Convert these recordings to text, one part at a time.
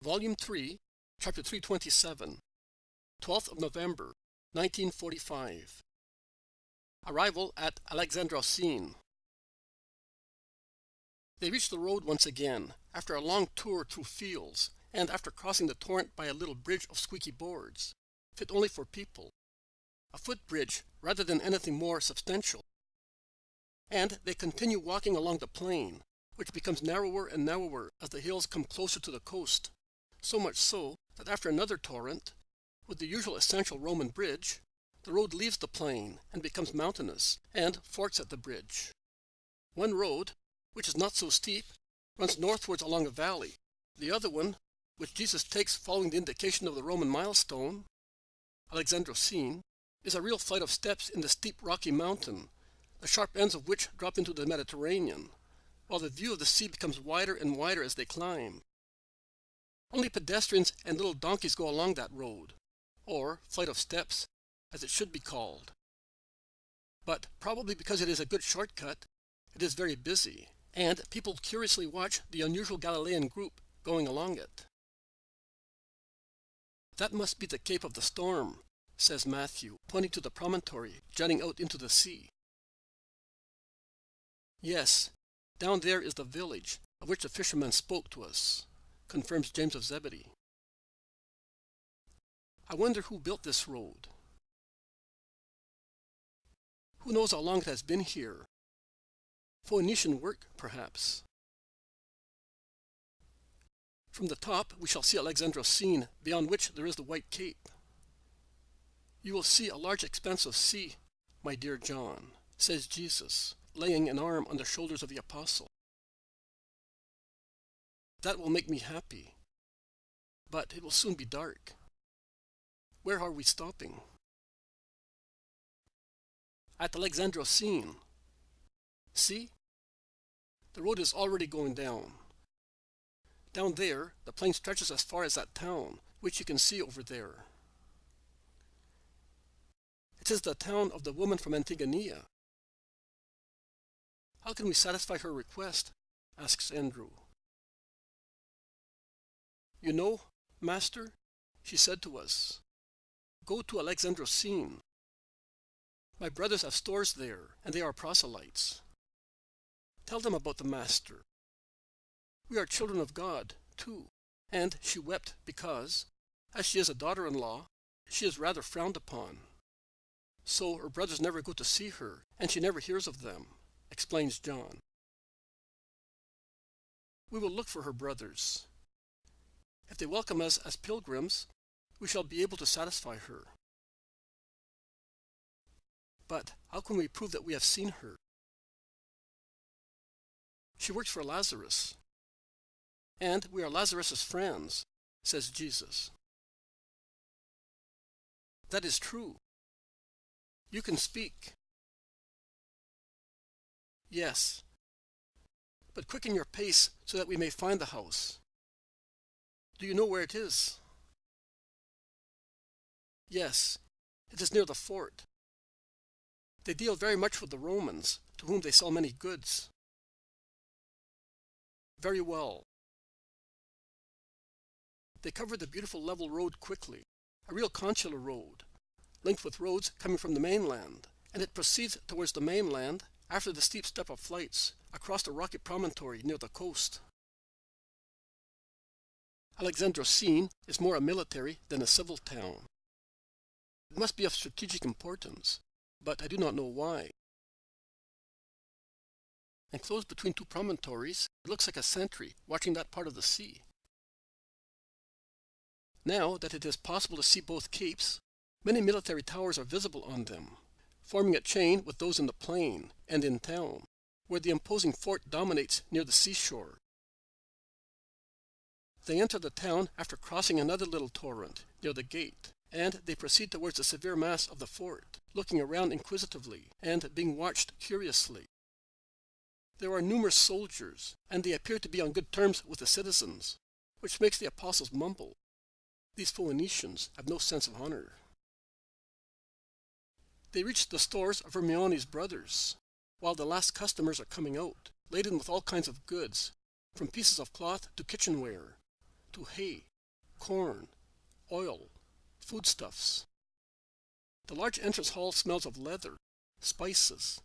Volume 3, Chapter 327, 12th of November, 1945. Arrival at Alexandroscene. They reached the road once again, after a long tour through fields, and after crossing the torrent by a little bridge of squeaky boards, fit only for people. A footbridge rather than anything more substantial. And they continue walking along the plain, which becomes narrower and narrower as the hills come closer to the coast, so much so that after another torrent, with the usual essential Roman bridge, the road leaves the plain and becomes mountainous and forks at the bridge. One road, which is not so steep, runs northwards along a valley. The other one, which Jesus takes following the indication of the Roman milestone, Alexandroscene, is a real flight of steps in the steep rocky mountain, the sharp ends of which drop into the Mediterranean, while the view of the sea becomes wider and wider as they climb. Only pedestrians and little donkeys go along that road, or flight of steps, as it should be called. But probably because it is a good shortcut, it is very busy, and people curiously watch the unusual Galilean group going along it. "That must be the Cape of the Storm," says Matthew, pointing to the promontory jutting out into the sea. "Yes, down there is the village of which the fisherman spoke to us," confirms James of Zebedee. "I wonder who built this road. Who knows how long it has been here? Phoenician work, perhaps." From the top we shall see Alexandroscene, beyond which there is the White Cape. "You will see a large expanse of sea, my dear John," says Jesus, laying an arm on the shoulders of the apostle. "That will make me happy. But it will soon be dark. Where are we stopping?" "At Alexandroscene. See? The road is already going down. Down there, the plain stretches as far as that town, which you can see over there. It is the town of the woman from Antigoniya." "How can we satisfy her request?" asks Andrew. "You know, Master, she said to us, 'Go to Alexandroscene. My brothers have stores there, and they are proselytes. Tell them about the Master. We are children of God, too.' And she wept because, as she is a daughter-in-law, she is rather frowned upon. So her brothers never go to see her, and she never hears of them," explains John. "We will look for her brothers. If they welcome us as pilgrims, we shall be able to satisfy her. But how can we prove that we have seen her?" "She works for Lazarus. And we are Lazarus's friends," says Jesus. "That is true. You can speak." "Yes. But quicken your pace so that we may find the house. Do you know where it is?" "Yes, it is near the fort. They deal very much with the Romans, to whom they sell many goods." "Very well." They covered the beautiful level road quickly, a real consular road, linked with roads coming from the mainland, and it proceeds towards the mainland after the steep step of flights across the rocky promontory near the coast. Alexandroscene is more a military than a civil town. It must be of strategic importance, but I do not know why. Enclosed between two promontories, it looks like a sentry watching that part of the sea. Now that it is possible to see both capes, many military towers are visible on them, forming a chain with those in the plain and in town, where the imposing fort dominates near the seashore. They enter the town after crossing another little torrent near the gate, and they proceed towards the severe mass of the fort, looking around inquisitively and being watched curiously. There are numerous soldiers, and they appear to be on good terms with the citizens, which makes the apostles mumble. These Phoenicians have no sense of honor. They reach the stores of Hermione's brothers, while the last customers are coming out, laden with all kinds of goods, from pieces of cloth to kitchenware, to hay, corn, oil, foodstuffs. The large entrance hall smells of leather, spices,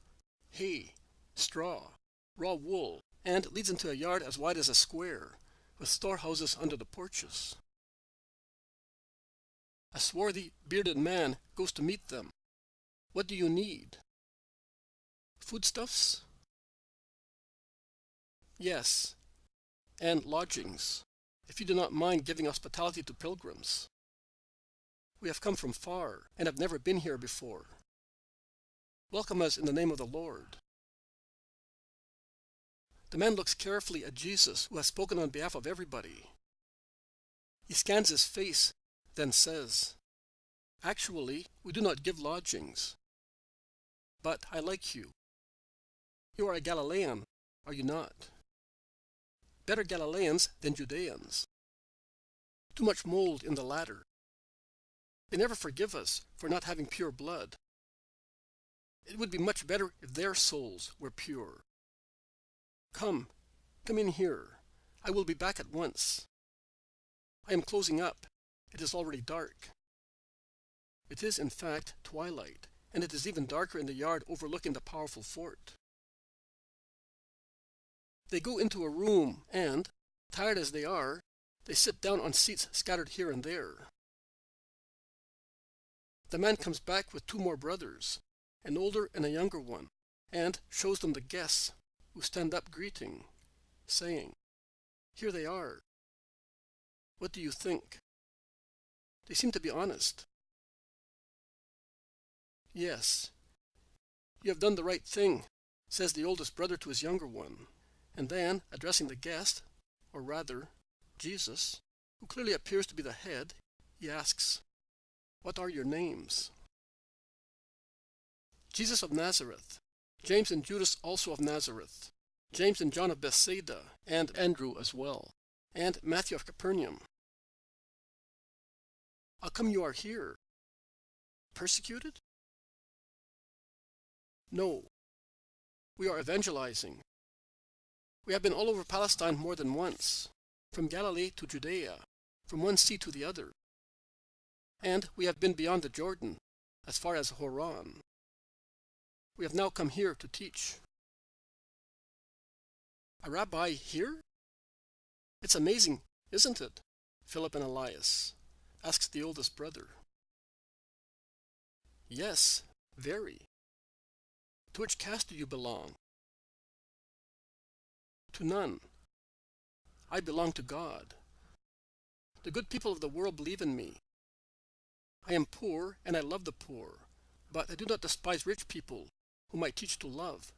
hay, straw, raw wool, and leads into a yard as wide as a square, with storehouses under the porches. A swarthy, bearded man goes to meet them. What do you need? Foodstuffs? Yes, and lodgings, if you do not mind giving hospitality to pilgrims. We have come from far, and have never been here before. Welcome us in the name of the Lord. The man looks carefully at Jesus, who has spoken on behalf of everybody. He scans his face, then says, "Actually, we do not give lodgings. But I like you. You are a Galilean, are you not? Better Galileans than Judeans. Too much mold in the latter. They never forgive us for not having pure blood. It would be much better if their souls were pure. Come in here. I will be back at once. I am closing up. It is already dark." It is, in fact, twilight, and it is even darker in the yard overlooking the powerful fort. They go into a room and, tired as they are, they sit down on seats scattered here and there. The man comes back with two more brothers, an older and a younger one, and shows them the guests, who stand up greeting, saying, "Here they are. What do you think?" They seem to be honest. "Yes, you have done the right thing," says the oldest brother to his younger one. And then, addressing the guest, or rather, Jesus, who clearly appears to be the head, he asks, "What are your names?" Jesus of Nazareth, James and Judas also of Nazareth, James and John of Bethsaida, and Andrew as well, and Matthew of Capernaum. How come you are here? Persecuted? No, we are evangelizing. We have been all over Palestine more than once, from Galilee to Judea, from one sea to the other. And we have been beyond the Jordan, as far as Horan. We have now come here to teach. A rabbi here? It's amazing, isn't it? Philip and Elias, asks the oldest brother. Yes, very. To which caste do you belong? To none. I belong to God. The good people of the world believe in me. I am poor, and I love the poor, but I do not despise rich people, whom I teach to love,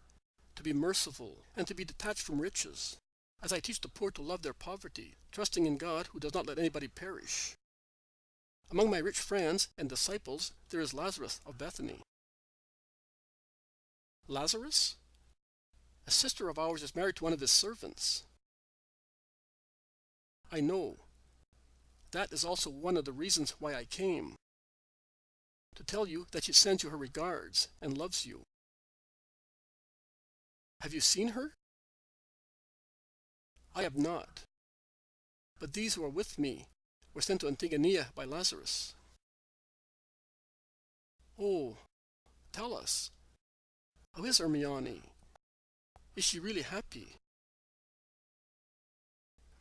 to be merciful, and to be detached from riches, as I teach the poor to love their poverty, trusting in God who does not let anybody perish. Among my rich friends and disciples there is Lazarus of Bethany. Lazarus? A sister of ours is married to one of his servants. I know. That is also one of the reasons why I came. To tell you that she sends you her regards and loves you. Have you seen her? I have not. But these who are with me were sent to Antigoniya by Lazarus. Oh, tell us. How is Hermione? Is she really happy?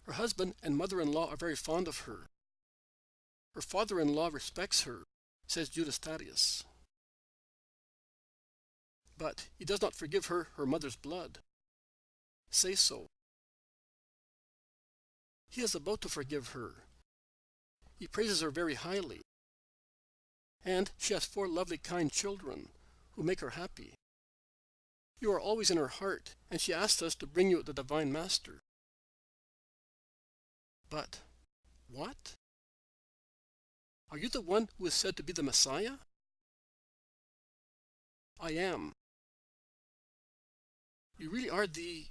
Her husband and mother-in-law are very fond of her. Her father-in-law respects her, says Judas Thaddeus. But he does not forgive her her mother's blood. Say so. He is about to forgive her. He praises her very highly. And she has 4 lovely kind children, who make her happy. You are always in her heart, and she asked us to bring you the Divine Master. But what? Are you the one who is said to be the Messiah? I am. You really are the...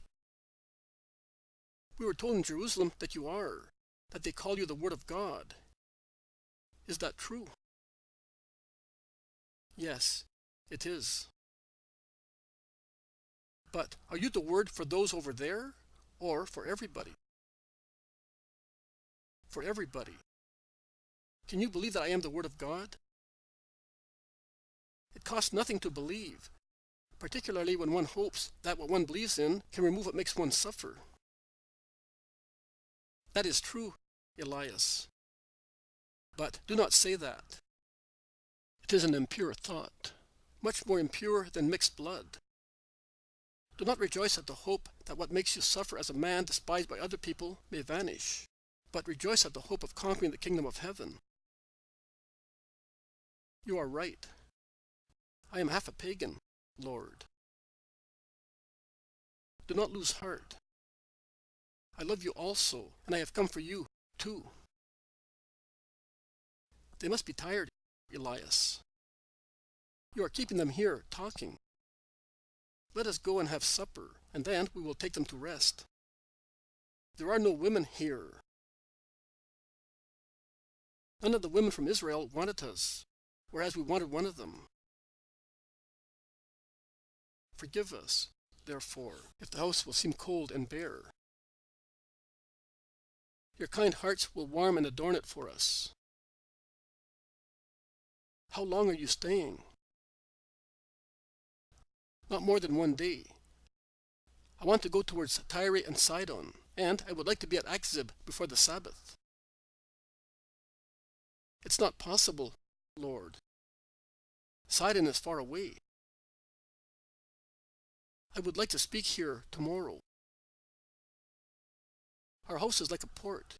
We were told in Jerusalem that you are, that they call you the Word of God. Is that true? Yes, it is. But are you the Word for those over there, or for everybody? For everybody. Can you believe that I am the Word of God? It costs nothing to believe, particularly when one hopes that what one believes in can remove what makes one suffer. That is true, Elias. But do not say that. It is an impure thought, much more impure than mixed blood. Do not rejoice at the hope that what makes you suffer as a man despised by other people may vanish, but rejoice at the hope of conquering the kingdom of heaven. You are right. I am half a pagan, Lord. Do not lose heart. I love you also, and I have come for you, too. They must be tired, Elias. You are keeping them here, talking. Let us go and have supper, and then we will take them to rest. There are no women here. None of the women from Israel wanted us, whereas we wanted one of them. Forgive us, therefore, if the house will seem cold and bare. Your kind hearts will warm and adorn it for us. How long are you staying? Not more than 1 day. I want to go towards Tyre and Sidon, and I would like to be at Achzib before the Sabbath. It's not possible, Lord. Sidon is far away. I would like to speak here tomorrow. Our house is like a port.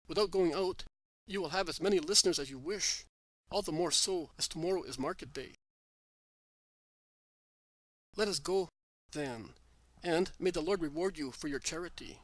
Without going out, you will have as many listeners as you wish, all the more so as tomorrow is market day. Let us go, then, and may the Lord reward you for your charity.